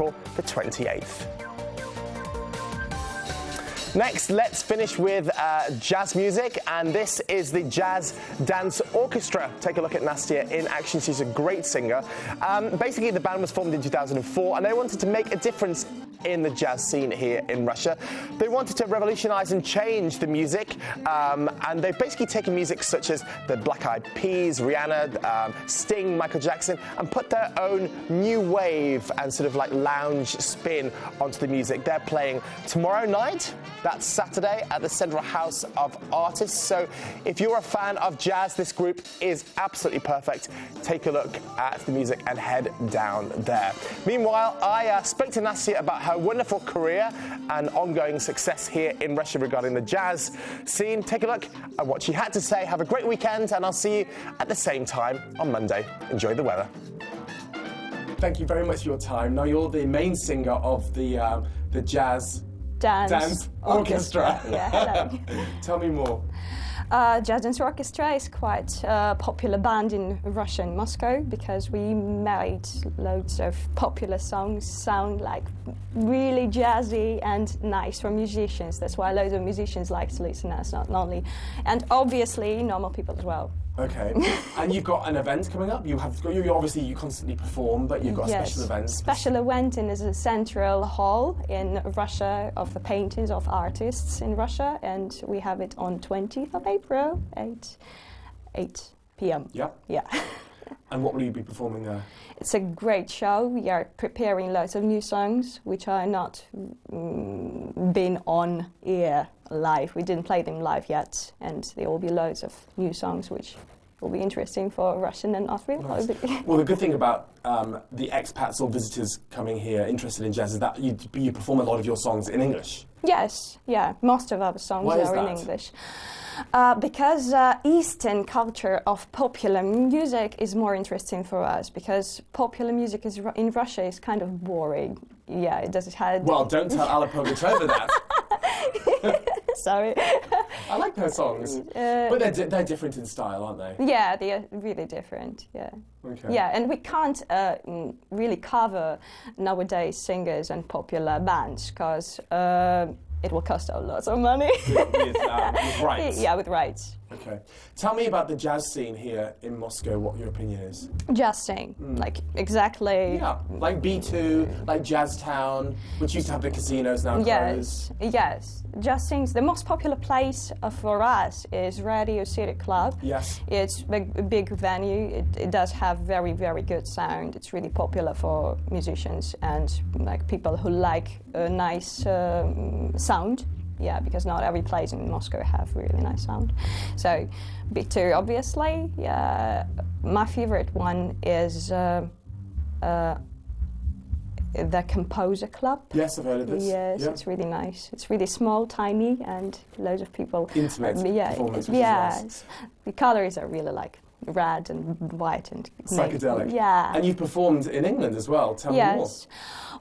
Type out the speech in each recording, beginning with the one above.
April the 28th. Next, let's finish with jazz music, and this is the Jazz Dance Orchestra. Take a look at Nastya in action. She's a great singer. Basically, the band was formed in 2004, and they wanted to make a difference in the jazz scene here in Russia. They wanted to revolutionize and change the music, and they've basically taken music such as the Black Eyed Peas, Rihanna, Sting, Michael Jackson, and put their own new wave and sort of like lounge spin onto the music. They're playing tomorrow night. That's Saturday at the Central House of Artists. So if you're a fan of jazz, this group is absolutely perfect. Take a look at the music and head down there. Meanwhile, I spoke to Nastya about her wonderful career and ongoing success here in Russia regarding the jazz scene. Take a look at what she had to say. Have a great weekend, and I'll see you at the same time on Monday. Enjoy the weather. Thank you very much for your time. Now, you're the main singer of the Jazz Dance Orchestra. Yeah, hello. Tell me more. Jazz Dance Orchestra is quite a popular band in Russia and Moscow because we made loads of popular songs sound like really jazzy and nice for musicians. That's why loads of musicians like to listen to us, not only, and obviously normal people as well. Okay, and you've got an event coming up. You obviously you constantly perform, but you've got a special event. Special event in the central hall in Russia of the paintings of artists in Russia, and we have it on 20th of April, 8 p.m. Yeah. Yeah. And what will you be performing there? It's a great show. We are preparing lots of new songs which are not been on air live. We didn't play them live yet, and there will be loads of new songs which will be interesting for Russian and Austrian. Nice. Well, the good thing about the expats or visitors coming here interested in jazz is that you perform a lot of your songs in English. Yes, yeah, most of our songs are in English. Because Eastern culture of popular music is more interesting for us, because popular music in Russia is kind of boring. Yeah, it doesn't have... Well, don't tell Alla Pukhlikova that. Sorry. I like her songs, but they're different in style, aren't they? Yeah, they are really different, yeah. Okay. Yeah, and we can't really cover nowadays singers and popular bands, because it will cost a lot of money. With rights? Yeah, with rights. Okay. Tell me about the jazz scene here in Moscow, what your opinion is. Jazz scene, like exactly... Yeah, like B2, like Jazztown, which used to have the casinos, now closed. Yes. Jazz scenes, the most popular place for us is Radio City Club. Yes. It's a big venue. It does have very, very good sound. It's really popular for musicians and like people who like a nice sound. Yeah, because not every place in Moscow have really nice sound. So, B2, obviously. Yeah, my favorite one is the Composer Club. Yes, I've heard of this. Yes, yeah. It's really nice. It's really small, tiny, and loads of people. Intimate performance, which is nice. The colors are really like red and white and psychedelic. Yeah. And you've performed in England as well. Tell me more. Yes.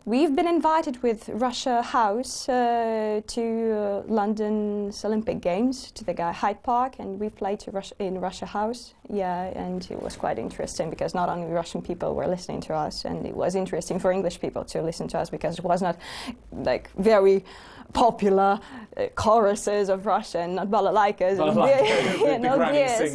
We've been invited with Russia House to London's Olympic Games, to the Hyde Park, and we played in Russia House. Yeah, and it was quite interesting because not only Russian people were listening to us, and it was interesting for English people to listen to us because it was not like very popular choruses of Russian, not balalaikas.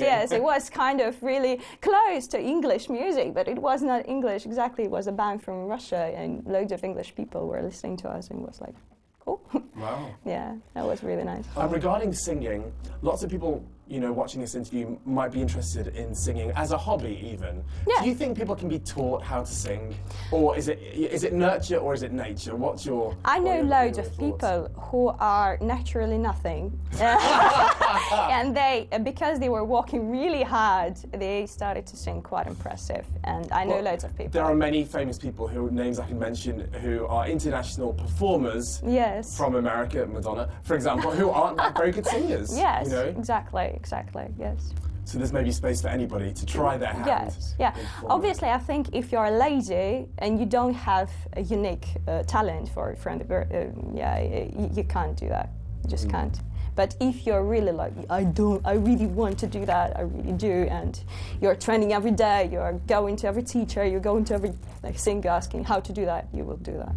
Yes, it was kind of really close to English music, but it was not English exactly. It was a band from Russia, and loads of English people were listening to us, and it was like, cool. Wow. Yeah, that was really nice. Regarding singing, lots of people, you know, watching this interview might be interested in singing as a hobby even. Yeah. Do you think people can be taught how to sing? Or is it nurture or is it nature? What's your I know loads of people who are naturally nothing. And they, because they were working really hard, they started to sing quite impressive. And I know loads of people. There are many famous people whose names I can mention who are international performers. Yes. From America, Madonna, for example, who aren't that very good singers. Yes, you know? Exactly, yes. So there's maybe space for anybody to try their hand. Yes, yeah. Obviously, I think if you're lazy and you don't have a unique talent for you can't do that. You just can't. But if you're really like, I really want to do that, I really do, and you're training every day, you're going to every teacher, you're going to every singer asking how to do that, you will do that.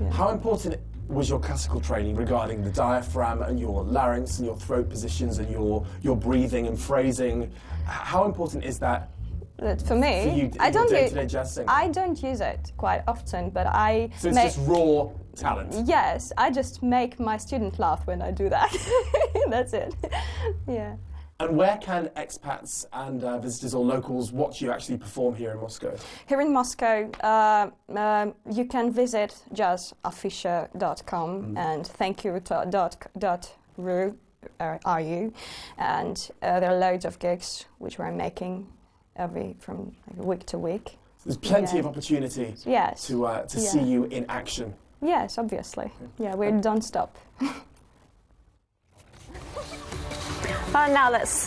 Yeah. How important was your classical training regarding the diaphragm and your larynx and your throat positions and your breathing and phrasing? How important is that? For me, for you, I don't use it quite often, but I. So it's just raw talent. Yes, I just make my student laugh when I do that. That's it. Yeah. And where can expats and visitors or locals watch you actually perform here in Moscow? Here in Moscow, you can visit jazzofficial.com and thankyou.ru, and there are loads of gigs which we're making from week to week. There's plenty of opportunity to see you in action. Yes, obviously. Yeah, we don't stop. Now let's